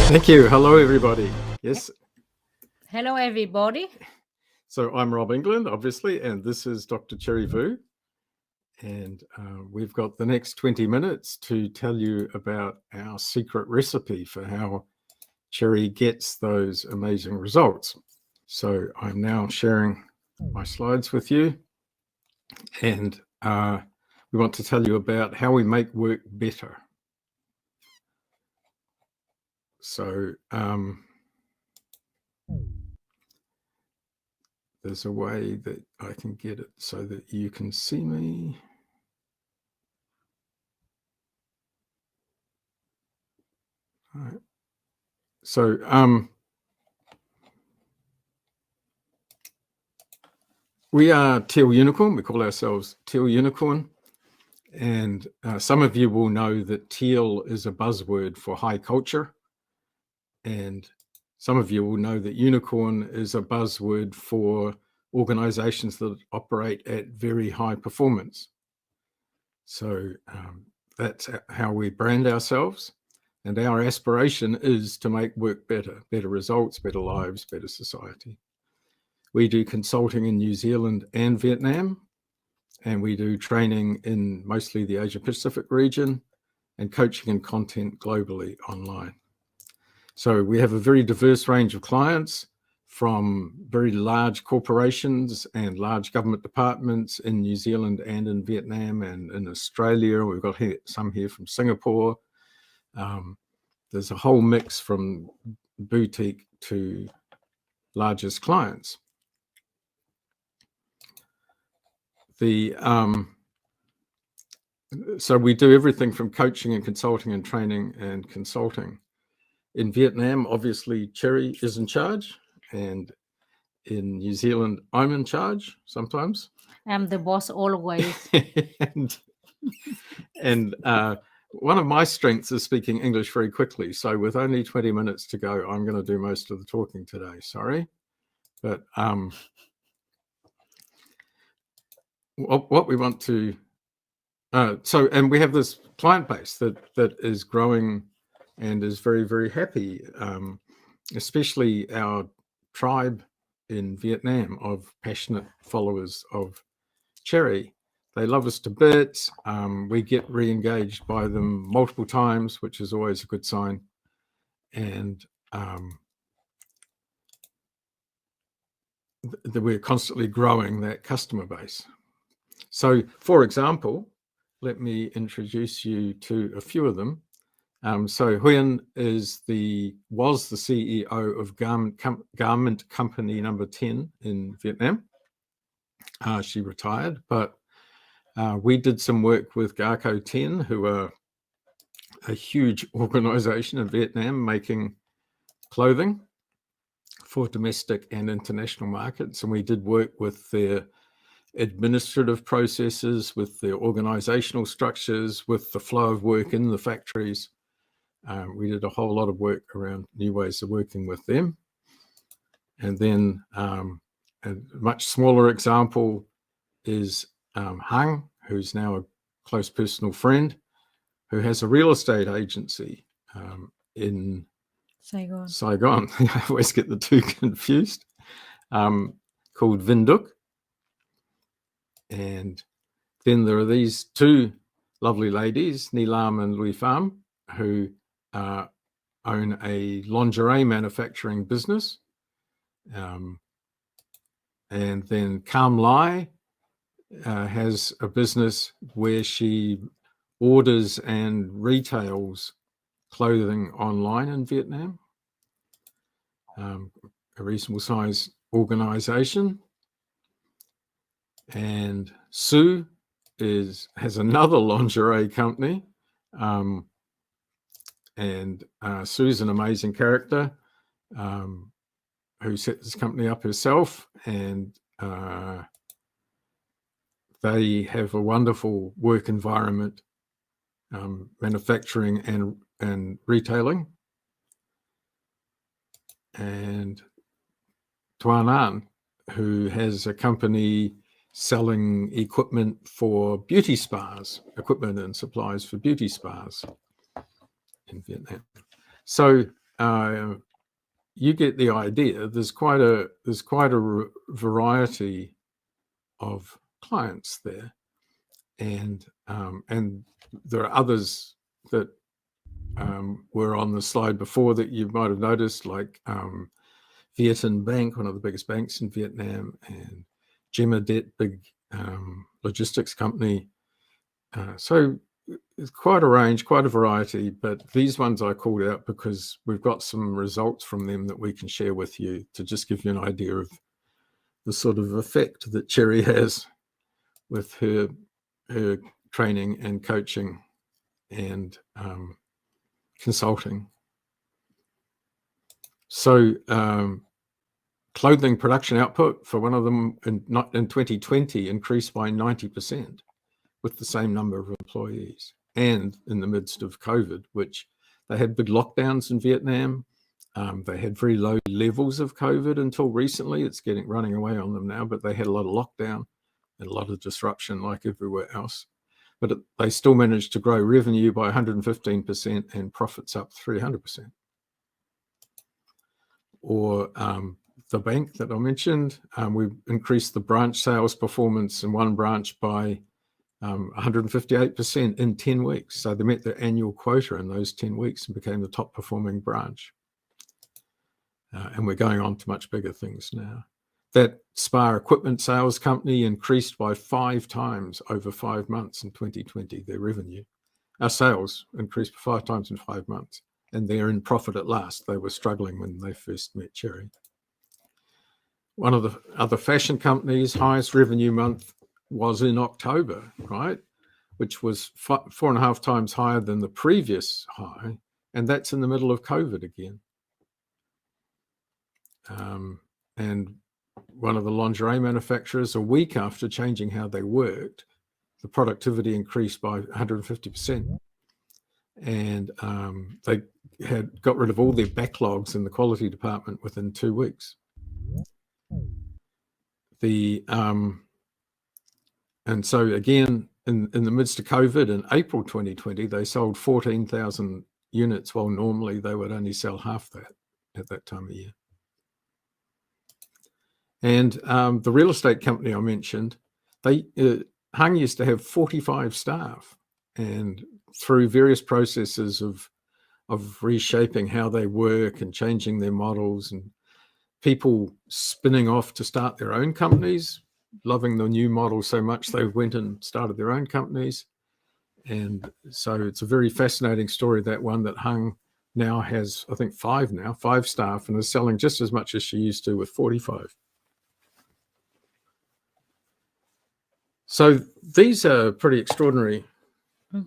Thank you. Hello, everybody. Yes. Hello, everybody. So I'm Rob England, obviously, and this is Dr. Cherry Vu. And we've got the next 20 minutes to tell you about our secret recipe for how Cherry gets those amazing results. So I'm now sharing my slides with you, and we want to tell you about how we make work better. So there's a way that I can get it so that you can see me. All right. So we are Teal Unicorn. We call ourselves Teal Unicorn. And some of you will know that teal is a buzzword for high culture. And some of you will know that unicorn is a buzzword for organizations that operate at very high performance. So that's how we brand ourselves. And our aspiration is to make work better, better results, better lives, better society. We do consulting in New Zealand and Vietnam, and we do training in mostly the Asia Pacific region and coaching and content globally online. So we have a very diverse range of clients, from very large corporations and large government departments in New Zealand and in Vietnam and in Australia. We've got some here from Singapore. There's a whole mix from boutique to largest clients. So we do everything from coaching and consulting and training and consulting. In Vietnam, obviously, Cherry is in charge, and in New Zealand, I'm in charge sometimes. I'm the boss always. and one of my strengths is speaking English very quickly. So with only 20 minutes to go, I'm going to do most of the talking today. Sorry. But what we want to... and we have this client base that is growing and is very, very happy, especially our tribe in Vietnam of passionate followers of Cherry. They love us to bits. We get re-engaged by them multiple times, which is always a good sign. And we're constantly growing that customer base. So, for example, let me introduce you to a few of them. So Huyen was the CEO of Garment Company number 10 in Vietnam. She retired, but we did some work with Garco 10, who are a huge organization in Vietnam making clothing for domestic and international markets. And we did work with their administrative processes, with their organizational structures, with the flow of work in the factories. We did a whole lot of work around new ways of working with them. And then a much smaller example is Hang, who's now a close personal friend, who has a real estate agency in Saigon. I always get the two confused, called Vinduk. And then there are these two lovely ladies, Nilam and Lui Pham, who own a lingerie manufacturing business. And then Kam Lai has a business where she orders and retails clothing online in Vietnam, a reasonable size organization. And Sue has another lingerie company, and Sue's an amazing character who set this company up herself, and they have a wonderful work environment, manufacturing and retailing. And Tuan An, who has a company selling equipment for beauty spas, equipment and supplies for beauty spas in Vietnam. So you get the idea. There's quite a variety of clients there, and there are others that were on the slide before that you might have noticed, like Vietnam Bank, one of the biggest banks in Vietnam, and Gemadet, big logistics company. So it's quite a range, quite a variety, but these ones I called out because we've got some results from them that we can share with you to just give you an idea of the sort of effect that Cherry has with her training and coaching and consulting. So clothing production output for one of them in 2020 increased by 90% with the same number of employees, and in the midst of COVID, which they had big lockdowns in Vietnam. They had very low levels of COVID until recently. It's running away on them now, but they had a lot of lockdown and a lot of disruption like everywhere else. But they still managed to grow revenue by 115% and profits up 300%. Or the bank that I mentioned, we increased the branch sales performance in one branch by 158% in 10 weeks. So they met their annual quota in those 10 weeks and became the top performing branch. And we're going on to much bigger things now. That Spa equipment sales company increased by 5 times over 5 months in 2020, their revenue. Our sales increased by 5 times in 5 months, and they're in profit at last. They were struggling when they first met Cherry. One of the other fashion companies' highest revenue month was in October, right? Which was 4.5 times higher than the previous high, and that's in the middle of COVID again. And one of the lingerie manufacturers, a week after changing how they worked, the productivity increased by 150%. And they had got rid of all their backlogs in the quality department within 2 weeks. And so again, in the midst of COVID, in April 2020, they sold 14,000 units, while normally they would only sell half that at that time of year. And the real estate company I mentioned, Hung used to have 45 staff, and through various processes of reshaping how they work and changing their models, and people spinning off to start their own companies, loving the new model so much they went and started their own companies. And so it's a very fascinating story, that one, that Hung now has, I think, 5 staff, and is selling just as much as she used to with 45. So these are pretty extraordinary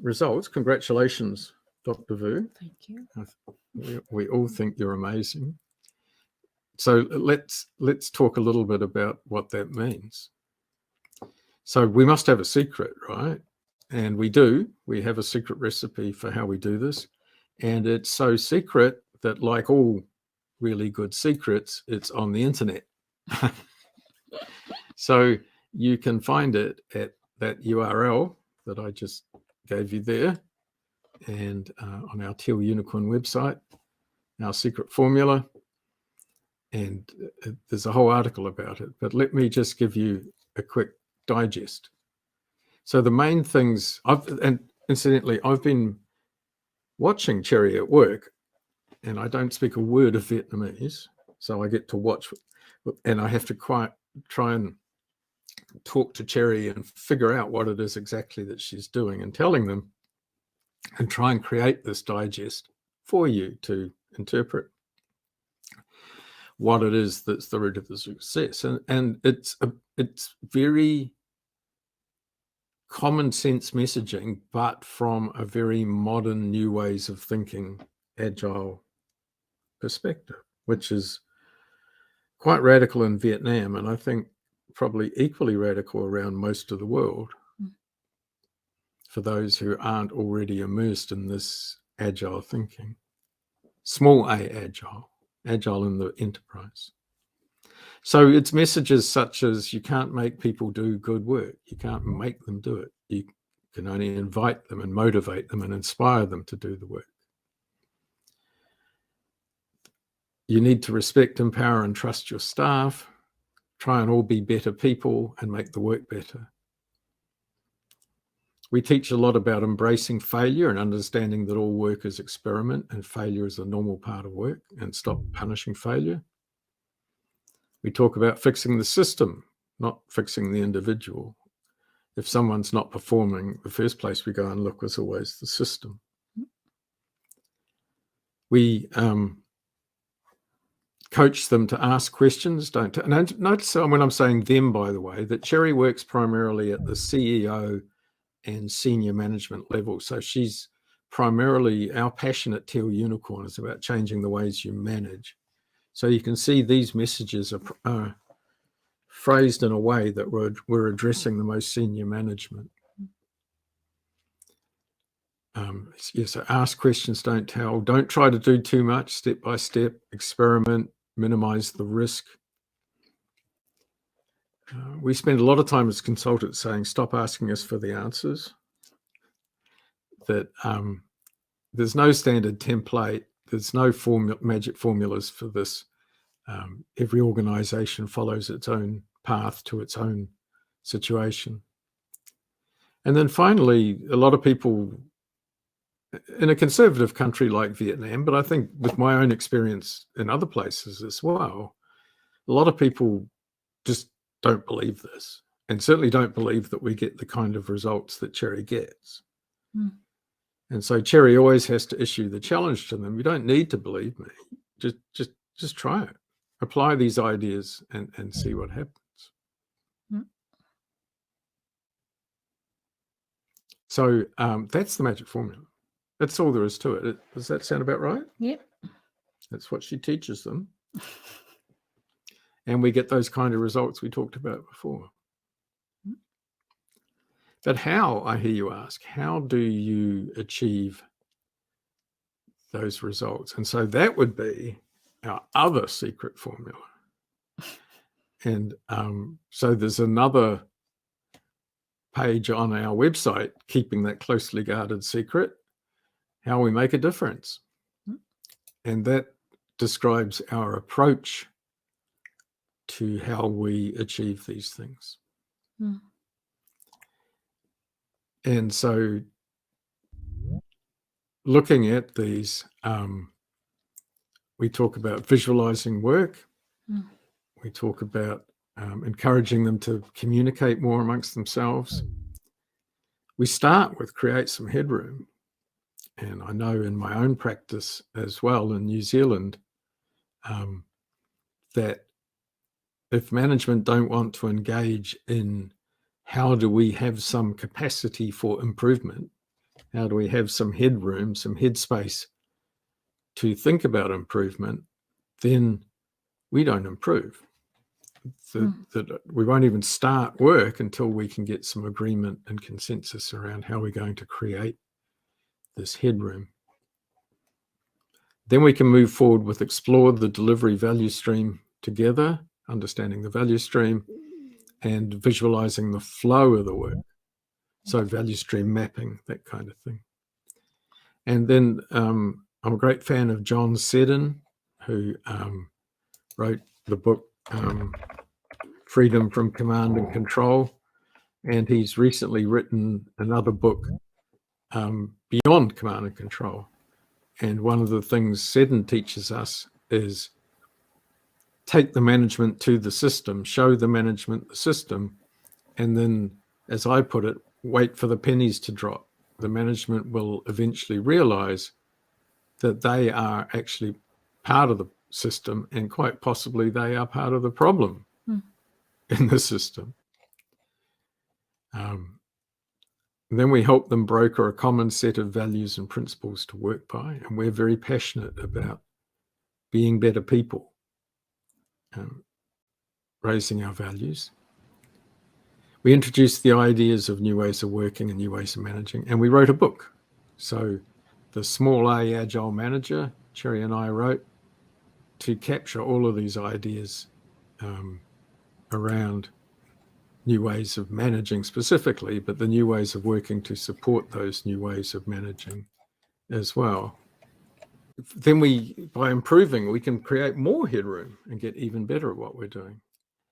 results. Congratulations, Dr. Vu. Thank you. We all think you're amazing. So let's talk a little bit about what that means. So we must have a secret, right? And we do. We have a secret recipe for how we do this. And it's so secret that, like all really good secrets, it's on the internet. So you can find it at that URL that I just gave you there, and on our Teal Unicorn website, our secret formula. And there's a whole article about it, but let me just give you a quick digest. So the main things, and incidentally, I've been watching Cherry at work, and I don't speak a word of Vietnamese, so I get to watch, and I have to try and talk to Cherry and figure out what it is exactly that she's doing and telling them, and try and create this digest for you to interpret what it is that's the root of the success. And it's very common sense messaging, but from a very modern, new ways of thinking, agile perspective, which is quite radical in Vietnam, and I think probably equally radical around most of the world for those who aren't already immersed in this agile thinking. Small a agile in the enterprise. So it's messages such as, you can't make people do good work. You can't make them do it. You can only invite them and motivate them and inspire them to do the work. you need to respect, empower, and trust your staff. Try and all be better people and make the work better. We teach a lot about embracing failure and understanding that all work is experiment and failure is a normal part of work, and stop punishing failure. We talk about fixing the system, not fixing the individual. If someone's not performing, the first place we go and look is always the system. We coach them to ask questions. Notice when I'm saying them, by the way, that Cherry works primarily at the CEO and senior management level. So she's primarily, our passion at Teal Unicorn is about changing the ways you manage. So you can see these messages are phrased in a way that we're addressing the most senior management. So ask questions, don't tell. Don't try to do too much, step by step, experiment, minimize the risk. We spend a lot of time as consultants saying, stop asking us for the answers. That there's no standard template. There's no magic formulas for this. Every organization follows its own path to its own situation. And then finally, a lot of people in a conservative country like Vietnam, but I think with my own experience in other places as well, a lot of people just don't believe this, and certainly don't believe that we get the kind of results that Cherry gets. And so Cherry always has to issue the challenge to them. You don't need to believe me. Just try it. Apply these ideas and see what happens. So that's the magic formula. That's all there is to it. Does that sound about right? Yep. That's what she teaches them. And we get those kind of results we talked about before. But how, I hear you ask, how do you achieve those results? And so that would be our other secret formula. And so there's another page on our website, keeping that closely guarded secret, how we make a difference. And that describes our approach to how we achieve these things. And so looking at these, we talk about visualizing work. We talk about encouraging them to communicate more amongst themselves. We start with create some headroom. And I know in my own practice as well in New Zealand, that if management don't want to engage in how do we have some capacity for improvement, how do we have some headroom, some headspace to think about improvement, then we don't improve. That we won't even start work until we can get some agreement and consensus around how we're going to create this headroom. Then we can move forward with explore the delivery value stream together, understanding the value stream and visualizing the flow of the work. So value stream mapping, that kind of thing. And then I'm a great fan of John Seddon, who wrote the book Freedom from Command and Control. And he's recently written another book, Beyond Command and Control. And one of the things Seddon teaches us is take the management to the system, show the management the system, and then, as I put it, wait for the pennies to drop. The management will eventually realize that they are actually part of the system, and quite possibly they are part of the problem in the system. Then we help them broker a common set of values and principles to work by, and we're very passionate about being better people, raising our values. We introduced the ideas of new ways of working and new ways of managing, and we wrote a book. So the Small A Agile Manager, Cherry and I wrote to capture all of these ideas around new ways of managing specifically, but the new ways of working to support those new ways of managing as well. then by improving, we can create more headroom and get even better at what we're doing.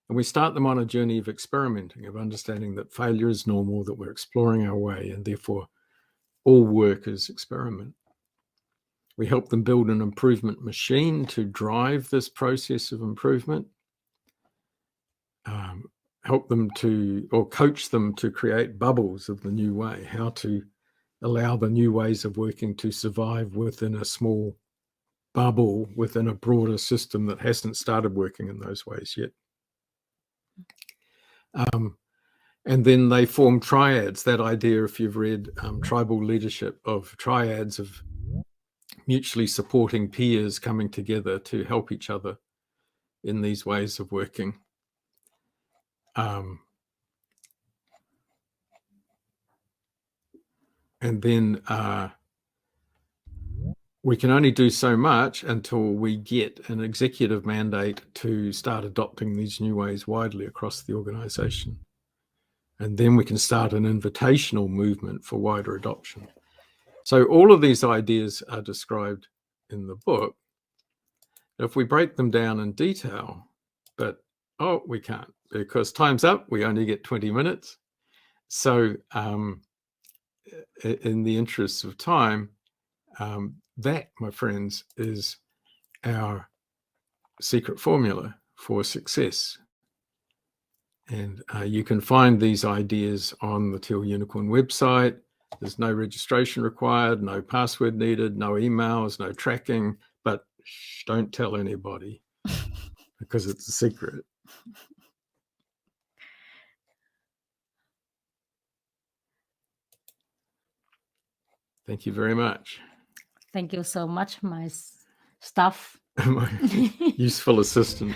And we start them on a journey of experimenting, of understanding that failure is normal, that we're exploring our way, and therefore all work is experiment. We help them build an improvement machine to drive this process of improvement, help them or coach them to create bubbles of the new way, how to allow the new ways of working to survive within a small bubble, within a broader system that hasn't started working in those ways yet. And then they form triads. That idea, if you've read Tribal Leadership, of triads of mutually supporting peers coming together to help each other in these ways of working. And then we can only do so much until we get an executive mandate to start adopting these new ways widely across the organization. And then we can start an invitational movement for wider adoption. So all of these ideas are described in the book. If we break them down in detail, but we can't, because time's up. We only get 20 minutes. So in the interests of time, that, my friends, is our secret formula for success. And you can find these ideas on the Teal Unicorn website. There's no registration required, no password needed, no emails, no tracking, but don't tell anybody because it's a secret. Thank you very much. Thank you so much, my staff. My useful assistant.